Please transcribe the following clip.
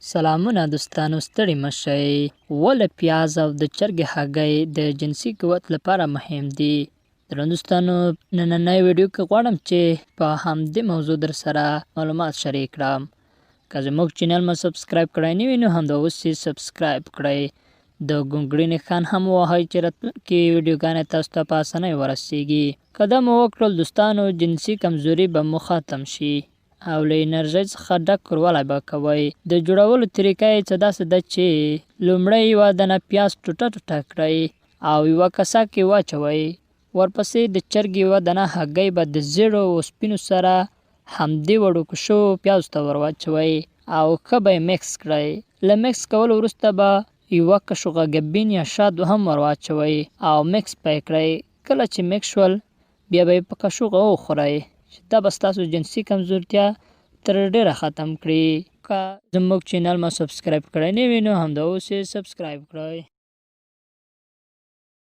سلامونه دوستانو، ستړي مشئ. ولې پیاز او د چرګې هګۍ د جنسي قوت لپاره مهم دي؟ درنو دوستانو، نننۍ ویډیو کې غواړم چې په همدې موضوع در سره معلومات شریک کړم. که زموږ چینل مو سبسکرایب کړی نه وي نو همدا اوس یې سبسکرایب کړئ. د ګونګړي نښان هم ووهئ چې راتلونکې ویډیوګانې تاسو ته په اسانۍ ورسیږي. که دا مو وکړل دوستانو، جنسي کمزوري به مو ختم شي او له انرژۍ څخه ډک کوروالی به کوئ. د جوړولو طریقه یې څه داسې ده چې لومړی یوه دانه پیاز ټوټه ټوټه کړئ او یوه کاسه کې واچوئ. ورپسې د چرګې یوه دانه هګۍ به د زیړو اوسپنو سره همدې وړوکو شویو پیازو ته ور واچوئ او ښه به یې میکس کړئ. له میکس کولو وروسته به یوه کشوغه ګبین یا شاتو هم ور واچوئ او میکس به یې کړئ. کله چې میکس شول بیا به یې په کشوغه وخورئ. دا به ستاسو جنسي کمزورتیا تر ډېره ختم کړي. که زموږ چینل ما سبسکرایب کړی نه وي نو همدا اوس یې سبسکرایب کړئ.